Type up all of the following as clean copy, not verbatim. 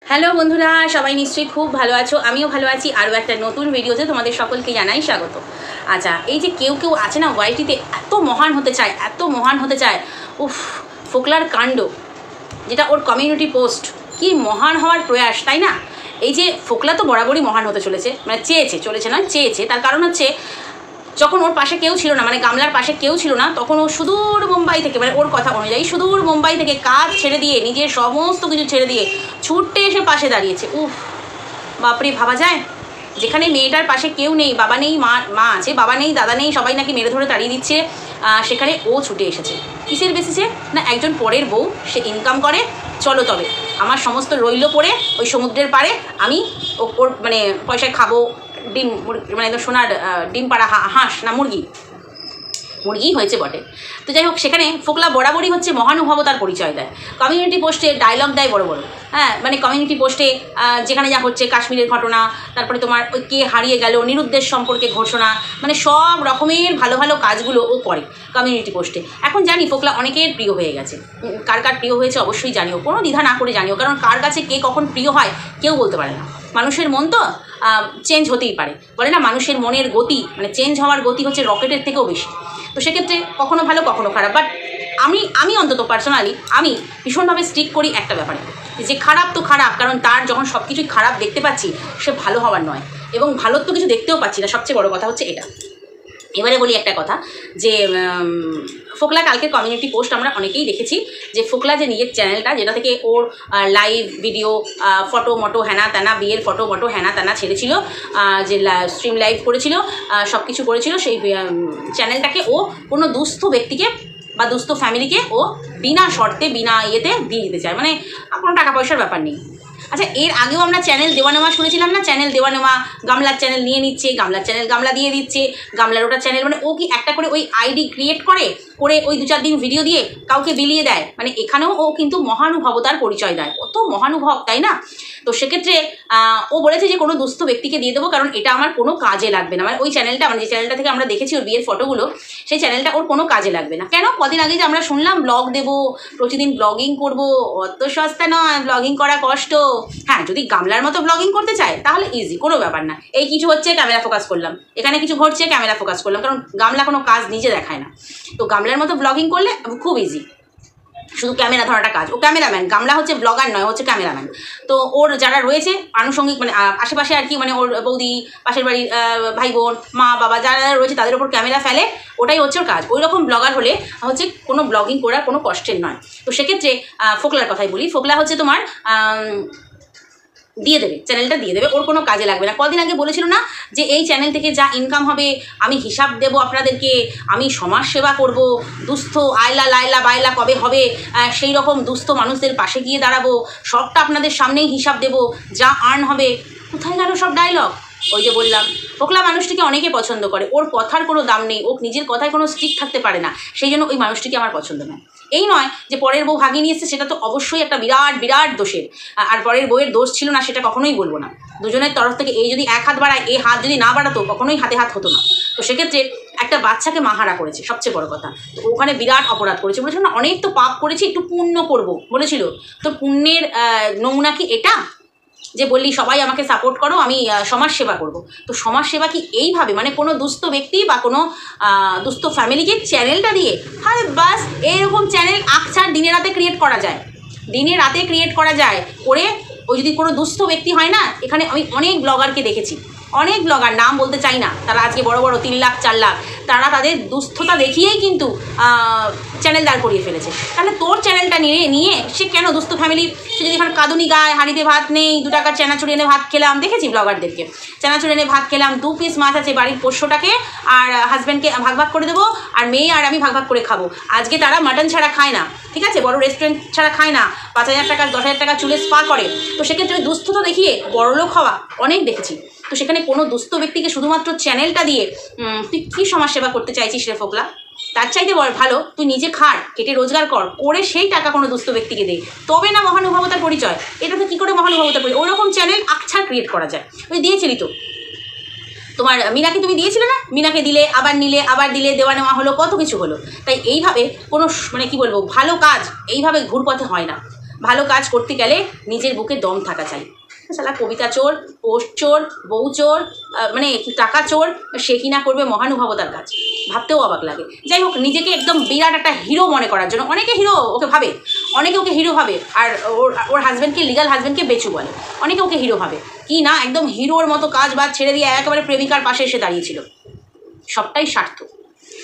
Hello বন্ধুরা, সবাই নিশ্চয়ই খুব ভালো আছো। আমিও ভালো আছি। আরও একটা নতুন ভিডিওতে তোমাদের সকলকে জানাই স্বাগত। আচ্ছা, এই যে কেউ কেউ আছে না ওয়াইটিতে এত মহান হতে চায়, এত মহান হতে চায়। উফ, ফোকলার কাণ্ড, যেটা ওর কমিউনিটি পোস্ট, কি মহান হওয়ার প্রয়াস, তাই না? এই যে ফোকলা তো বরাবরই মহান হতে চলেছে, মানে চলেছে নয়, চেয়েছে। তার কারণ হচ্ছে যখন ওর পাশে কেউ ছিল না, মানে গামলার পাশে কেউ ছিল না, তখন ও সুদূর মুম্বাই থেকে, মানে ওর কথা অনুযায়ী সুদূর মুম্বাই থেকে কাজ ছেড়ে দিয়ে, নিজের সমস্ত কিছু ছেড়ে দিয়ে ছুটে এসে পাশে দাঁড়িয়েছে। উফ, বাপরে, ভাবা যায়? যেখানে মেয়েটার পাশে কেউ নেই, বাবা নেই, মা আছে, বাবা নেই, দাদা নেই, সবাই নাকি মেরে ধরে তাড়িয়ে দিচ্ছে, সেখানে ও ছুটে এসেছে। কিসের বেসিসে? না, একজন পরের বউ, সে ইনকাম করে, চলো তবে আমার সমস্ত রইল পড়ে ওই সমুদ্রের পাড়ে, আমি ওর মানে পয়সায় খাবো, ডিম, মানে একদম সোনার ডিম পাড়া হাঁস না মুরগি হয়েছে বটে। তো যাই হোক, সেখানে ফোকলা বরাবরই হচ্ছে মহানুভবতার পরিচয় দেয়, কমিউনিটি পোস্টে ডায়লগ দেয় বড় বড়। হ্যাঁ, মানে কমিউনিটি পোস্টে যেখানে যা হচ্ছে, কাশ্মীরের ঘটনা, তারপরে তোমার ওই কে হারিয়ে গেল, নিরুদ্দেশ সম্পর্কে ঘোষণা, মানে সব রকমের ভালো ভালো কাজগুলো ও করে কমিউনিটি পোস্টে। এখন জানি ফোকলা অনেকের প্রিয় হয়ে গেছে। কার কার প্রিয় হয়েছে অবশ্যই জানিও, কোনো দ্বিধা না করে জানিও, কারণ কার কাছে কে কখন প্রিয় হয় কেউ বলতে পারে না। মানুষের মন তো চেঞ্জ হতেই পারে, বলে না মানুষের মনের গতি, মানে চেঞ্জ হওয়ার গতি হচ্ছে রকেটের থেকেও বেশি। তো সেক্ষেত্রে কখনো ভালো কখনো খারাপ, বাট আমি অন্তত পার্সোনালি আমি ভীষণভাবে স্ট্রিক করি একটা ব্যাপারে, যে খারাপ তো খারাপ, কারণ তার যখন সব কিছুই খারাপ দেখতে পাচ্ছি, সে ভালো হওয়ার নয়, এবং ভালোর তো কিছু দেখতেও পাচ্ছি না, সবচেয়ে বড় কথা হচ্ছে এটা। এবারে বলি একটা কথা, যে ফোকলা কালকের কমিউনিটি পোস্ট আমরা অনেকেই দেখেছি, যে ফোকলা যে নিজের চ্যানেলটা, যেটা থেকে ওর লাইভ ভিডিও, ফটো মটো হেনা তেনা, বিয়ের ফটো মটো হেনা তেনা ছেড়েছিল, যে স্ট্রিম লাইভ করেছিল, সব কিছু করেছিল, সেই চ্যানেলটাকে ও কোনো দুস্থ ব্যক্তিকে বা দুস্থ ফ্যামিলিকে ও বিনা শর্তে, বিনা ইয়েতে দিয়ে দিতে চায়, মানে কোনো টাকা পয়সার ব্যাপার নেই। আচ্ছা, এর আগেও আমরা চ্যানেল দেওয়া নেওয়া শুনেছিলাম না, চ্যানেল দেওয়া নেওয়া, গামলার চ্যানেল নিয়ে নিচ্ছে, গামলার চ্যানেল গামলা দিয়ে দিচ্ছে, গামলার ওটা চ্যানেল, মানে ও কি একটা করে ওই আইডি ক্রিয়েট করে ওই 2-4 দিন ভিডিও দিয়ে কাউকে বিলিয়ে দেয়, মানে এখানেও ও কিন্তু মহানুভবতার পরিচয় দেয়, কত মহানুভব, তাই না? তো সেক্ষেত্রে ও বলেছে যে কোনো দুস্থ ব্যক্তিকে দিয়ে দেবো, কারণ এটা আমার কোনো কাজে লাগবে না, মানে ওই চ্যানেলটা, মানে যে চ্যানেলটা থেকে আমরা দেখেছি ওর বিয়ের ফটোগুলো, সেই চ্যানেলটা ওর কোনো কাজে লাগবে না। কেন? কদিন আগে যে আমরা শুনলাম ব্লগ দেবো, প্রতিদিন ব্লগিং করবো, অত সস্তা নয়, ব্লগিং করা কষ্ট। হ্যাঁ, যদি গামলার মতো ব্লগিং করতে চায় তাহলে ইজি, কোনো ব্যাপার না, এই কিছু হচ্ছে ক্যামেরা ফোকাস করলাম, এখানে কিছু ঘটছে ক্যামেরা ফোকাস করলাম, কারণ গামলা কোনো কাজ নিজে দেখায় না। তো গামলার মতো ব্লগিং করলে খুব ইজি, শুধু ক্যামেরা ধরাটা কাজ। ও ক্যামেরাম্যান, গামলা হচ্ছে ব্লগার নয়, হচ্ছে ক্যামেরাম্যান। তো ওর যারা রয়েছে আনুষঙ্গিক, মানে আশেপাশে আর কি, মানে ওর বৌদি, পাশের বাড়ির ভাই বোন, মা বাবা যারা রয়েছে, তাদের ওপর ক্যামেরা ফেলে, ওটাই হচ্ছে ওর কাজ। ওই রকম ব্লগার হলে হচ্ছে কোনো ব্লগিং করার কোনো কষ্টের নয়। তো সেক্ষেত্রে ফোকলার কথাই বলি, ফোকলা হচ্ছে তোমার দিয়ে দেবে, চ্যানেলটা দিয়ে দেবে, ওর কোনো কাজে লাগবে না। কদিন আগে বলেছিল না যে এই চ্যানেল থেকে যা ইনকাম হবে আমি হিসাব দেব আপনাদেরকে, আমি সমাজ সেবা করব, দুস্থ আয়লা লায়লা বাইলা কবে হবে সেই রকম দুস্থ মানুষদের পাশে গিয়ে দাঁড়াবো, সবটা আপনাদের সামনেই হিসাব দেব, যা আর্ন হবে। কোথায় গেল সব ডায়লগ? ওই যে বললাম, ফোকলা মানুষটিকে অনেকে পছন্দ করে, ওর কথার কোনো দাম নেই, ও নিজের কথায় কোনো স্ট্রিক থাকতে পারে না, সেই জন্য ওই মানুষটিকে আমার পছন্দ নয়। এই নয় যে পরের বউ ভাগিয়ে নিয়ে এসছে, সেটা তো অবশ্যই একটা বিরাট বিরাট দোষের, আর পরের বউয়ের দোষ ছিল না সেটা কখনোই বলবো না। দুজনের তরফ থেকে এই যদি এক হাত বাড়ায়, এই হাত যদি না বাড়াতো কখনোই হাতে হাত হতো না। তো সেক্ষেত্রে একটা বাচ্চাকে মাহারা করেছে, সবচেয়ে বড় কথা, তো ওখানে বিরাট অপরাধ করেছে। বলেছিল না অনেক তো পাপ করেছি, একটু পুণ্য করবো বলেছিল, তো পুণ্যের নমুনা কি এটা যে বললি সবাই আমাকে সাপোর্ট করো, আমি সমাজ সেবা করবো? তো সমাজ সেবা কি এইভাবে, মানে কোনো দুস্থ ব্যক্তি বা কোনো দুস্থ ফ্যামিলিকে চ্যানেলটা দিয়ে? আরে বাস, এইরকম চ্যানেল আকছাড় দিনে রাতে ক্রিয়েট করা যায়, দিনে রাতে ক্রিয়েট করা যায় করে। ওই যদি কোনো দুস্থ ব্যক্তি হয় না, এখানে আমি অনেক ব্লগারকে দেখেছি, অনেক ব্লগার, নাম বলতে চাই না, তারা আজকে বড় বড় 3 লাখ 4 লাখ, তারা তাদের দুস্থতা দেখিয়েই কিন্তু চ্যানেল দাঁড় করিয়ে ফেলেছে। তাহলে তোর চ্যানেলটা নিয়ে সে কেন দুস্থ ফ্যামিলি, সে যদি এখানে কাঁদুনি গায়, হাঁড়িতে ভাত নেই, 2 টাকার চানাচুর এনে ভাত খেলাম, দেখেছি ব্লগারদেরকে, চানাচুর এনে ভাত খেলাম, 2 পিস মাছ আছে বাড়ির পোষ্যটাকে আর হাজব্যান্ডকে ভাগ ভাগ করে দেবো, আর মেয়ে আর আমি ভাগ ভাগ করে খাবো। আজকে তারা মাটন ছাড়া খায় না, ঠিক আছে, বড় রেস্টুরেন্ট ছাড়া খায় না, 5,000 টাকা 10,000 টাকা চুলে স্পা করে। তো সেক্ষেত্রে ওই দুস্থতা দেখিয়ে বড়লোক হওয়া অনেক দেখেছি। তো সেখানে কোনো দুস্থ ব্যক্তিকে শুধুমাত্র চ্যানেলটা দিয়ে তুই কী সমাজসেবা করতে চাইছিস রে ফোকলা? তার চাইতে ভালো তুই নিজে খাট, কেটে রোজগার করে সেই টাকা কোনো দুস্থ ব্যক্তিকে দে, তবে না মহানুভবতার পরিচয়। এটা তো কী করে মহানুভবতার পরিচয়? ওই রকম চ্যানেল আকছাড় ক্রিয়েট করা যায়। ওই দিয়েছিলি তো তোমার মিনাকে, তুমি দিয়েছিলে না, মিনাকে দিলে, আবার নিলে, আবার দিলে, দেওয়া নেওয়া হলো, কত কিছু হলো। তাই এইভাবে কোনো, মানে কি বলবো, ভালো কাজ এইভাবে ঘুরপথে হয় না। ভালো কাজ করতে গেলে নিজের বুকে দম থাকা চাই। শালা কবিতা চোর, পোস্ট চোর, বউ চোর, মানে টাকা চোর, সে কিনা করবে মহানুভবতার কাজ, ভাবতেও অবাক লাগে। যাই হোক, নিজেকে একদম বিরাট একটা হিরো মনে করার জন্য অনেকে হিরো ওকে ভাবে, অনেকে ওকে হিরো ভাবে, আর ওর হাজব্যান্ডকে, লিগাল হাজব্যান্ডকে বেচু বলে, অনেকে ওকে হিরো ভাবে। কি না, একদম হিরোর মতো কাজ বাজ ছেড়ে দিয়ে একেবারে প্রেমিকার পাশে এসে দাঁড়িয়েছিল। সবটাই স্বার্থ।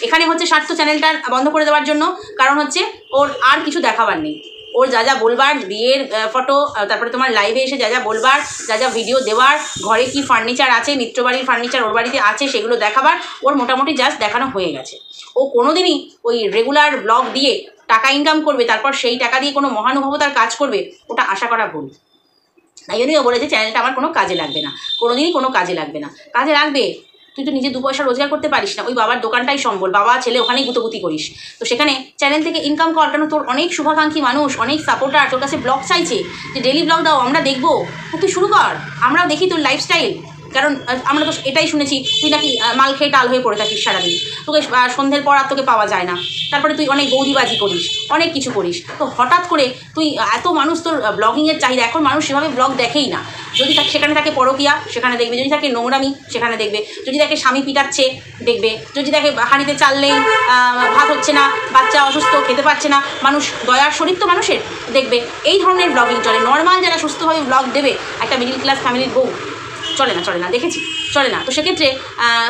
এখানে হচ্ছে স্বার্থ চ্যানেলটা বন্ধ করে দেওয়ার জন্য, কারণ হচ্ছে ওর আর কিছু দেখাবার নেই। ওর যা যা বলবার, বিয়ের ফটো, তারপরে তোমার লাইভে এসে যা যা বলবার, যা যা ভিডিও দেওয়ার, ঘরে কি ফার্নিচার আছে, মিত্রবাড়ির ফার্নিচার ওর বাড়িতে আছে, সেগুলো দেখাবার ওর মোটামুটি জাস্ট দেখানো হয়ে গেছে। ও কোনোদিনই ওই রেগুলার ব্লগ দিয়ে টাকা ইনকাম করবে, তারপর সেই টাকা দিয়ে কোনো মহানুভবতার কাজ করবে, ওটা আশা করা ভুল। তাই জন্যই ও বলেছে চ্যানেলটা আমার কোনো কাজে লাগবে না, কোনোদিনই কোনো কাজে লাগবে না। কাজে লাগবে, তুই তো নিজে 2 পয়সা রোজগার করতে পারিস না, ওই বাবার দোকানটাই সম্বল, বাবা ছেলে ওখানেই গুতোগুতি করিস, তো সেখানে চ্যানেল থেকে ইনকাম কর। কেন, তোর অনেক শুভাকাঙ্ক্ষী মানুষ, অনেক সাপোর্টার তোর কাছে ব্লগ চাইছে যে ডেলি ব্লগ দাও, আমরা দেখবো, তুই শুরু কর, আমরাও দেখি তোর লাইফস্টাইল। কারণ আমরা তো এটাই শুনেছি তুই নাকি মাল খেয়ে টাল হয়ে পড়ে থাকিস সারাদিন, তোকে সন্ধ্যের পর আর তোকে পাওয়া যায় না, তারপরে তুই অনেক বৌদিবাজি করিস, অনেক কিছু করিস, তো হঠাৎ করে তুই এত মানুষ, তোর ব্লগিংয়ের চাহিদা, এখন মানুষ সেভাবে ব্লগ দেখেই না। যদি সেখানে থাকে পরকিয়া, সেখানে দেখবে, যদি থাকে নোংরামি, সেখানে দেখবে, যদি দেখে স্বামী পিটাচ্ছে দেখবে, যদি দেখে হাঁড়িতে চাললেই ভাত হচ্ছে না, বাচ্চা অসুস্থ খেতে পারছে না, মানুষ, দয়ার শরীর তো মানুষের, দেখবে। এই ধরনের ব্লগিং চলে। নর্মাল যারা সুস্থভাবে ব্লগ দেবে, একটা মিডিল ক্লাস ফ্যামিলির বউ, চলে না, দেখেছি, চলে না। তো সেক্ষেত্রে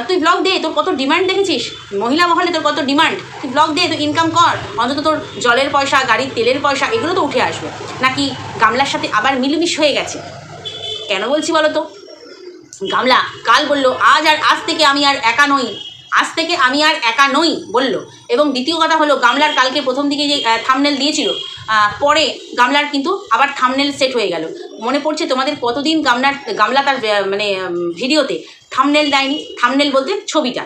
তুই ব্লগ দে, তোর কত ডিমান্ড দেখেছিস, মহিলা মহলে তোর কত ডিমান্ড, তুই ব্লগ দে, তুই ইনকাম কর, অন্তত তোর জলের পয়সা, গাড়ির তেলের পয়সা, এগুলো তো উঠে আসবে। নাকি গামলার সাথে আবার মিলমিশ হয়ে গেছে? কেন বলছি বলো তো? গামলা কাল বললো আজ থেকে আমি আর একা নই, আজ থেকে আমি আর একা নই বললো। এবং দ্বিতীয় কথা হলো, গামলার কালকে প্রথম দিকে যে থাম্বনেল দিয়েছিল, পরে গামলার কিন্তু আবার থাম্বনেল সেট হয়ে গেল। মনে পড়ছে তোমাদের কতদিন গামলা তার মানে ভিডিওতে থাম্বনেল দেয়নি? থাম্বনেল বলতে ছবিটা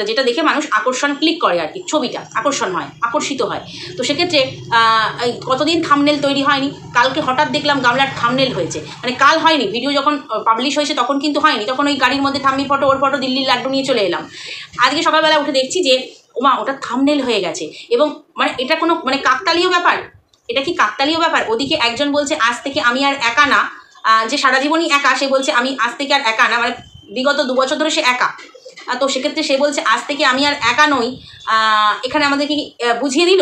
যেটা দেখে মানুষ আকর্ষণ ক্লিক করে আর কি, ছবিটা আকর্ষণ হয়, আকর্ষিত হয়। তো সেক্ষেত্রে কতদিন থাম্বনেল তৈরি হয়নি, কালকে হঠাৎ দেখলাম গামলার থাম্বনেল হয়েছে। মানে কাল হয়নি, ভিডিও যখন পাবলিশ হয়েছে তখন কিন্তু হয়নি, তখন ওই গাড়ির মধ্যে ঠাম্মির ফটো, ওর ফটো, দিল্লির লাড্ডু নিয়ে চলে এলাম। আজকে সকালবেলা উঠে দেখছি যে ওমা, ওটা থাম্বনেল হয়ে গেছে। এবং মানে এটা কোনো মানে কাকতালীয় ব্যাপার, এটা কি কাকতালীয় ব্যাপার? ওদিকে একজন বলছে আজ থেকে আমি আর একা না, যে সারা জীবনই একা, সে বলছে আমি আজ থেকে আর একা না, মানে বিগত 2 বছর ধরে সে একা। তো সেক্ষেত্রে সে বলছে আজ থেকে আমি আর একা নই। এখানে আমাদেরকে বুঝিয়ে দিল।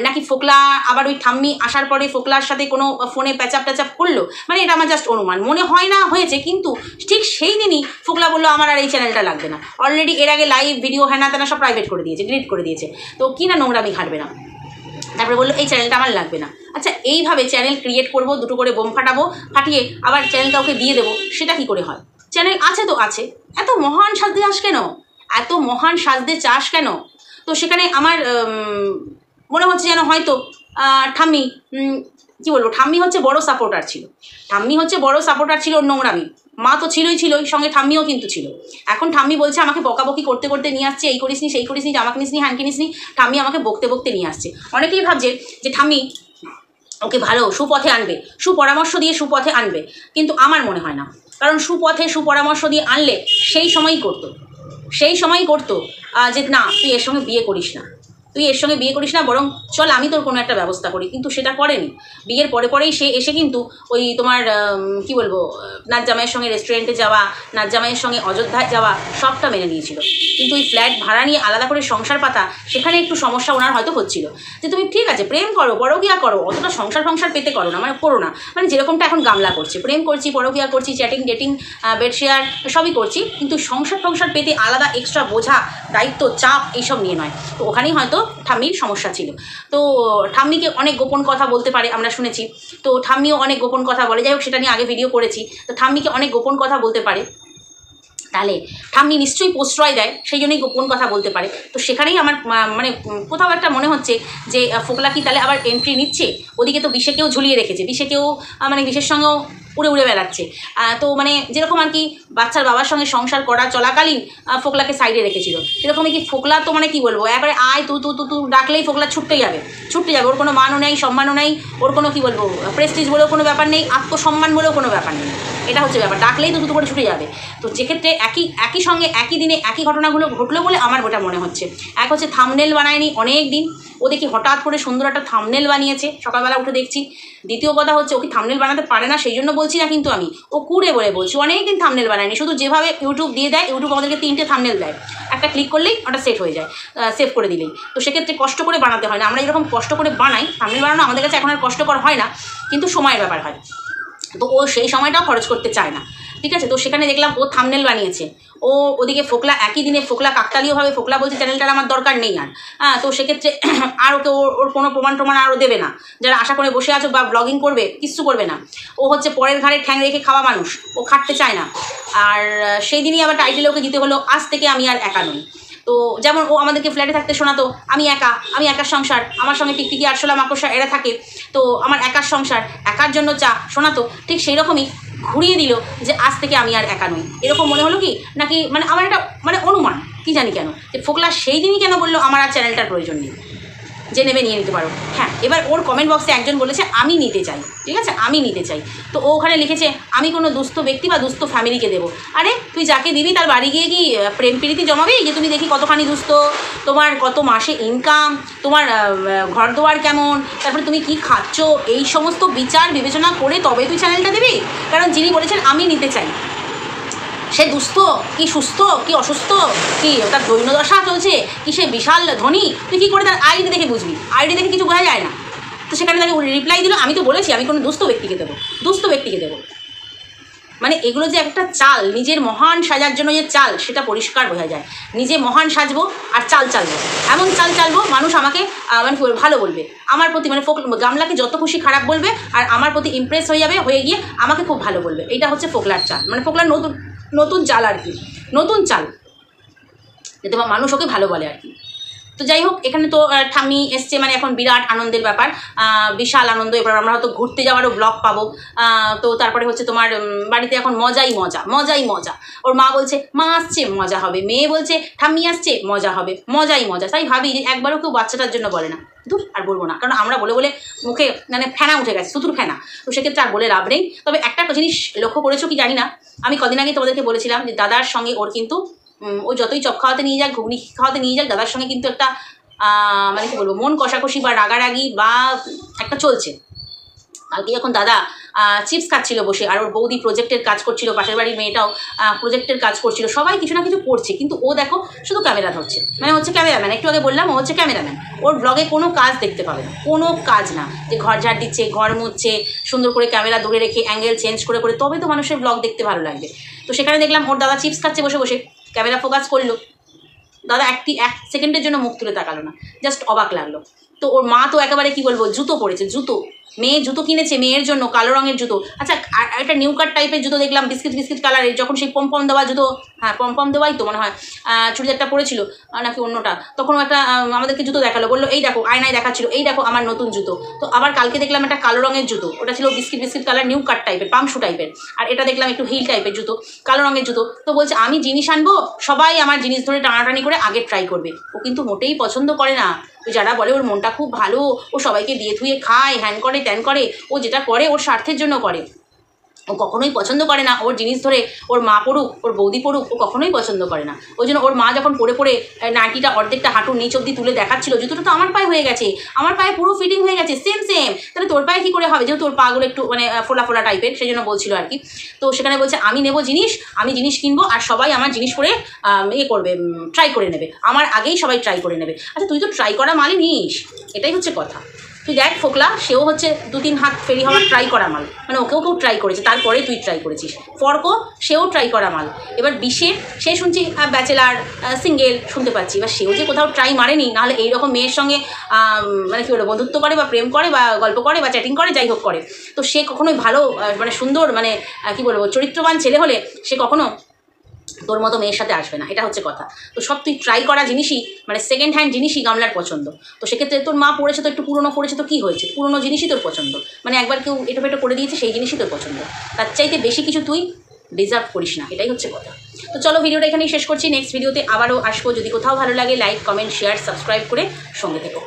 নাকি ফোকলা আবার ওই ঠাম্মি আসার পরে ফোকলার সাথে কোনো ফোনে প্যাচাপ করলো, মানে এটা আমার জাস্ট অনুমান, মনে হয় না হয়েছে, কিন্তু ঠিক সেই দিনই ফোকলা বললো আমার আর এই চ্যানেলটা লাগবে না। অলরেডি এর আগে লাইভ ভিডিও হ্যানা তেনা সব প্রাইভেট করে দিয়েছে, ডিলিট করে দিয়েছে। তো কি না নোংরামি ঘাটবে না, তারপরে বললো এই চ্যানেলটা আমার লাগবে না। আচ্ছা, এইভাবে চ্যানেল ক্রিয়েট করবো, 2টো করে বোম ফাটাবো, ফাটিয়ে আবার চ্যানেলটা ওকে দিয়ে দেবো, সেটা কি করে হয়? চ্যানেল আছে তো আছে, এত মহান সাজতে চাস কেন, এত মহান সাজতে চাস কেন? তো সেখানে আমার মনে হচ্ছে যেন হয়তো ঠাম্মি, কী বলবো, ঠাম্মি হচ্ছে বড় সাপোর্টার ছিল ওর নোংরামি। মা তো ছিলই, সঙ্গে ঠাম্মিও কিন্তু ছিল। এখন ঠাম্মি বলছে আমাকে বকাবকি করতে নিয়ে আসছে, এই করিস নি, সেই করিস নি, জামা কিনিস নি, হ্যান কিনিস নি, ঠাম্মি আমাকে বকতে নিয়ে আসছে। অনেকেই ভাবছে যে ঠাম্মি ওকে ভালো সুপথে আনবে, সুপরামর্শ দিয়ে সুপথে আনবে, কিন্তু আমার মনে হয় না। কারণ সুপরামর্শ দিয়ে আনলে সেই সময়ই করতো যে না, তুই এর সঙ্গে বিয়ে করিস না, বরং চল আমি তোর কোনো একটা ব্যবস্থা করি, কিন্তু সেটা করেনি। বিয়ের পরেই সে এসে কিন্তু ওই তোমার কি বলবো, নাচ জামাইয়ের সঙ্গে রেস্টুরেন্টে যাওয়া, নাচ জামাইয়ের সঙ্গে অযোধ্যায় যাওয়া, সবটা মেনে নিয়েছিল। কিন্তু ওই ফ্ল্যাট ভাড়া নিয়ে আলাদা করে সংসার পাতা, সেখানে একটু সমস্যা ওনার হয়তো হচ্ছিল। যে তুমি ঠিক আছে প্রেম করো, পরকিয়া করো, অতটা সংসার পেতে করো না, মানে করো না, মানে যেরকমটা এখন গামলা করছে, প্রেম করছি, পরকিয়া করছি, চ্যাটিং ডেটিং, বেড শেয়ার সবই করছি, কিন্তু সংসার পেতে আলাদা এক্সট্রা বোঝা, দায়িত্ব, চাপ এইসব নিয়ে নয়। তো ওখানেই হয়তো ঠাম্মির সমস্যা ছিল। তো ঠাম্মিকে অনেক গোপন কথা বলতে পারে, আমরা শুনেছি। তো ঠাম্মিও অনেক গোপন কথা বলে, যাই হোক সেটা নিয়ে আগে ভিডিও করেছি। তো ঠাম্মিকে অনেক গোপন কথা বলতে পারে, তাহলে ঠাম্মি নিশ্চয়ই প্রশ্রয় দেয়, সেই জন্যই গোপন কথা বলতে পারে। তো সেখানেই আমার মানে কোথাও একটা মনে হচ্ছে যে ফোকলা কি তাহলে আবার এন্ট্রি নিচ্ছে। ওদিকে তো বিশেকেও ঝুলিয়ে রেখেছে, বিশের সঙ্গেও উড়ে উড়ে বেড়াচ্ছে। তো মানে যেরকম আর কি বাচ্চার বাবার সঙ্গে সংসার করা চলাকালীন ফোকলাকে সাইডে রেখেছিল, সেরকমই কি ফোকলা তো মানে কি বলবো, একবারে আয় তু তু তু তু ডাকলেই ফোকলা ছুটতে যাবে। ওর কোনো মানও নেই, সম্মানও নেই, ওর কোনো কি বলবো প্রেস্টিজ বলেও কোনো ব্যাপার নেই, আত্মসম্মান বলেও কোনো ব্যাপার নেই। এটা হচ্ছে ব্যাপার, ডাকলেই তু তু করে ছুটে যাবে। তো যেক্ষেত্রে একই সঙ্গে একই দিনে একই ঘটনাগুলো ঘটলো বলে আমার ওটা মনে হচ্ছে। এক হচ্ছে থাম্বনেল বানায়নি অনেক দিন, ও দেখি হঠাৎ করে সুন্দর একটা থাম্বনেল বানিয়েছে, সকালবেলা উঠে দেখছি। দ্বিতীয় কথা হচ্ছে ওকে থাম্বনেল বানাতে পারে না সেই জন্য বলছি না, কিন্তু আমি ও কুড়ে বলে বলছি অনেক দিন থাম্বনেল বানায়নি। শুধু যেভাবে ইউটিউব দিয়ে দেয়, ইউটিউব আমাদেরকে 3টে থাম্বনেল দেয়, একটা ক্লিক করলেই ওটা সেট হয়ে যায়, সেভ করে দিলেই। তো সেক্ষেত্রে কষ্ট করে বানাতে হয় না। আমরা এরকম কষ্ট করে বানাই, থাম্বনেল বানানো আমাদের কাছে এখন আর কষ্টকর হয় না, কিন্তু সময়ের ব্যাপার হয়। তো ও সেই সময়টাও খরচ করতে চায় না, ঠিক আছে। তো সেখানে দেখলাম ও থাম্বনেল বানিয়েছে, ওদিকে ফোকলা একই দিনে ফোকলা কাকতালীয়ভাবে ফোকলা বলছে চ্যানেলটার আমার দরকার নেই আর। তো সেক্ষেত্রে আর ওকে ওর কোনো প্রমাণ আরও দেবে না, যারা আশা করে বসে আছো বা ব্লগিং করবে কিচ্ছু করবে না। ও হচ্ছে পরের ঘাড়ে ঠ্যাং রেখে খাওয়া মানুষ, ও খাটতে চায় না। আর সেই দিনই আবার টাইটেলে ওকে দিতে হলো আজ থেকে আমি আর একা নই। তো যেমন ও আমাদেরকে ফ্ল্যাটে থাকতে শোনাতো আমি একার সংসার, আমার সঙ্গে টিকটিকি আরশোলা মাকড়সা এরা থাকে, তো আমার একার সংসার একার জন্য চা শোনাতো, ঠিক সেই রকমই ঘুরিয়ে দিল যে আজ থেকে আমি আর একা নই। এরকম মনে হলো কি নাকি মানে আমার একটা মানে অনুমান, কি জানি কেন, যে ফোকলা সেই দিনই কেন বললো আমার আর চ্যানেলটার প্রয়োজন নেই, যে নেবে নিয়ে নিতে পারো। হ্যাঁ, এবার ওর কমেন্ট বক্সে একজন বলেছে আমি নিতে চাই, ঠিক আছে, আমি নিতে চাই। তো ও ওখানে লিখেছে আমি কোনো দুস্থ ব্যক্তি বা দুস্থ ফ্যামিলিকে দেবো। আরে তুই যাকে দিবি তার বাড়ি গিয়ে কি প্রেম প্রীতি জমাবি, যে তুমি দেখি কতখানি দুস্থ, তোমার কত মাসে ইনকাম, তোমার ঘর দোয়ার কেমন, তারপরে তুমি কি খাচ্ছ, এই সমস্ত বিচার বিবেচনা করে তবে তুই চ্যানেলটা দিবি। কারণ যিনি বলেছেন আমি নিতে চাই, সে দুস্থ কি সুস্থ কি অসুস্থ, কি তার দৈন্যদশা চলছে, কি সে বিশাল ধনী, তুই কী করে তার আইডি দেখে বুঝবি? আইডি দেখে কিছু বোঝা যায় না। তো সেখানে তাকে রিপ্লাই দিল আমি তো বলেছি আমি কোনো দুস্থ ব্যক্তিকে দেবো। মানে এগুলো যে একটা চাল, নিজের মহান সাজার জন্য যে চাল, সেটা পরিষ্কার বোঝা যায়। নিজে মহান সাজবো আর চালবো, এমন চালবো মানুষ আমাকে মানে ভালো বলবে, আমার প্রতি মানে গামলাকে যত খুশি খারাপ বলবে আর আমার প্রতি ইমপ্রেস হয়ে গিয়ে আমাকে খুব ভালো বলবে। এটা হচ্ছে ফোকলার চাল, মানে ফোকলার নতুন চাল আর কি, নতুন চাল, যাতে মানুষ ওকে ভালো বলে আর কি। তো যাই হোক, এখানে তো ঠাম্মি এসছে, মানে এখন বিরাট আনন্দের ব্যাপার, বিশাল আনন্দ। এবার আমরা হয়তো ঘুরতে যাওয়ারও ব্লগ পাবো। তো তারপরে হচ্ছে তোমার বাড়িতে এখন মজাই মজা। ওর মা বলছে মা আসছে মজা হবে, মেয়ে বলছে ঠাম্মি আসছে মজা হবে, মজাই মজা। তাই ভাবি যে একবারও কেউ বাচ্চাটার জন্য বলে না, দূর আর বলবো না, কারণ আমরা বলে মুখে মানে ফেনা উঠে গেছে, সুতুর ফেনা। তো সেক্ষেত্রে আর বলে লাভ নেই। তবে একটা জিনিস লক্ষ্য করেছো কি জানি না, আমি কদিন আগে তোমাদেরকে বলেছিলাম যে দাদার সঙ্গে ওর কিন্তু ও যতই চপ খাওয়াতে নিয়ে যাক, ঘুগনি খাওয়াতে নিয়ে যাক, দাদার সঙ্গে কিন্তু একটা মানে কি বলবো মন কষাকষি বা রাগারাগি বা একটা চলছে। কালকে যখন দাদা চিপস খাচ্ছিল বসে, আর ওর বৌদি প্রজেক্টের কাজ করছিল, পাশের বাড়ির মেয়েটাও প্রজেক্টের কাজ করছিল, সবাই কিছু না কিছু করছে, কিন্তু ও দেখো শুধু ক্যামেরা ধরছে, মানে হচ্ছে ক্যামেরাম্যান। একটু আগে বললাম ও হচ্ছে ক্যামেরাম্যান। ওর ব্লগে কোনো কাজ দেখতে পাবে না, কোনো কাজ না, যে ঘর ঝাড় দিচ্ছে, ঘর মুছছে, সুন্দর করে ক্যামেরা দূরে রেখে অ্যাঙ্গেল চেঞ্জ করে তবে তো মানুষের ব্লগ দেখতে ভালো লাগবে। তো সেখানে দেখলাম ওর দাদা চিপস খাচ্ছে বসে, ক্যামেরা ফোকাস করলো, দাদা এক সেকেন্ডের জন্য মুখ তুলে তাকালো না, জাস্ট অবাক লাগলো। তো ওর মা তো একেবারে কি বলবো জুতো পরেছে, মেয়ে জুতো কিনেছে মেয়ের জন্য, কালো রঙের জুতো। আচ্ছা, একটা নিউ কাট টাইপের জুতো দেখলাম, বিস্কিট কালারের, যখন সেই পমপম দেওয়া জুতো, হ্যাঁ পমপম দেওয়াই তো মনে হয়, চুড়িদারটা পরেছিল নাকি অন্যটা, তখনও একটা আমাদেরকে জুতো দেখালো, বললো এই দেখো, আয়নায় দেখাচ্ছিল এই দেখো আমার নতুন জুতো। তো আবার কালকে দেখলাম একটা কালো রঙের জুতো, ওটা ছিল বিস্কিট কালার, নিউ কাট টাইপের, পামশু টাইপের। আর এটা দেখলাম একটু হিল টাইপের জুতো, কালো রঙের জুতো। তো বলছে আমি জিনিস আনবো, সবাই আমার জিনিস ধরে টানাটানি করে আগে ট্রাই করবে। ও কিন্তু মোটেই পছন্দ করে না। যারা বলে ওর মনটা খুব ভালো, ও সবাইকে দিয়ে ধুয়ে খায়, হ্যান করে ত্যান করে, ও যেটা করে ওর স্বার্থের জন্য করে, ও কখনোই পছন্দ করে না ওর জিনিস ধরে ওর মা পড়ুক, ওর বৌদি পড়ুক, ও কখনোই পছন্দ করে না। ওই জন্য ওর মা যখন পরে নাইটিটা অর্ধেকটা হাঁটুর নিচ অব্দি তুলে দেখাচ্ছিল, জুতোটা তো আমার পায়ে হয়ে গেছে, আমার পায়ে পুরো ফিটিং হয়ে গেছে, সেম তাহলে তোর পায়ে কী করে হবে, যেহেতু তোর পাগুলো একটু মানে ফোলা টাইপের, সেই জন্য বলছিল আর কি। তো সেখানে বলছে আমি নেবো জিনিস, আমি জিনিস কিনবো, আর সবাই আমার জিনিস পরে করবে, ট্রাই করে নেবে, আমার আগেই সবাই ট্রাই করে নেবে। আচ্ছা তুই তো ট্রাই করা মালই নিস, এটাই হচ্ছে কথা। তুই দেখ ফোকলা, সেও হচ্ছে 2-3 হাত ফেরি হওয়ার ট্রাই করা মাল, মানে ওকেও কেউ ট্রাই করেছে, তারপরে তুই ট্রাই করেছিস। ফর্কো, সেও ট্রাই করা মাল। এবার বিশে, সে শুনছি ব্যাচেলার, সিঙ্গেল শুনতে পাচ্ছি, এবার সেও যে কোথাও ট্রাই মারেনি, নাহলে এইরকম মেয়ের সঙ্গে মানে কী বলবো বন্ধুত্ব করে বা প্রেম করে বা গল্প করে বা চ্যাটিং করে, যাই হোক করে, তো সে কখনোই ভালো মানে সুন্দর মানে কী বলবো চরিত্রবান ছেলে হলে সে কখনো তোর মতো মেয়ের সাথে আসবে না, এটা হচ্ছে কথা। তো সব তুই ট্রাই করা জিনিসই মানে সেকেন্ড হ্যান্ড জিনিসই গামলার পছন্দ। তো সেক্ষেত্রে তোর মা পড়েছে তো একটু পুরনো পড়েছে তো কী হয়েছে, পুরনো জিনিসই তোর পছন্দ, মানে একবার কেউ এটো ফেটো করে দিয়েছে সেই জিনিসই তোর পছন্দ, তার চাইতে বেশি কিছু তুই ডিজার্ভ করিস না, এটাই হচ্ছে কথা। তো চলো ভিডিওটা এখানেই শেষ করছি, নেক্সট ভিডিওতে আবারও আসবো। যদি কোথাও ভালো লাগে লাইক কমেন্ট শেয়ার সাবস্ক্রাইব করে সঙ্গে থেকো।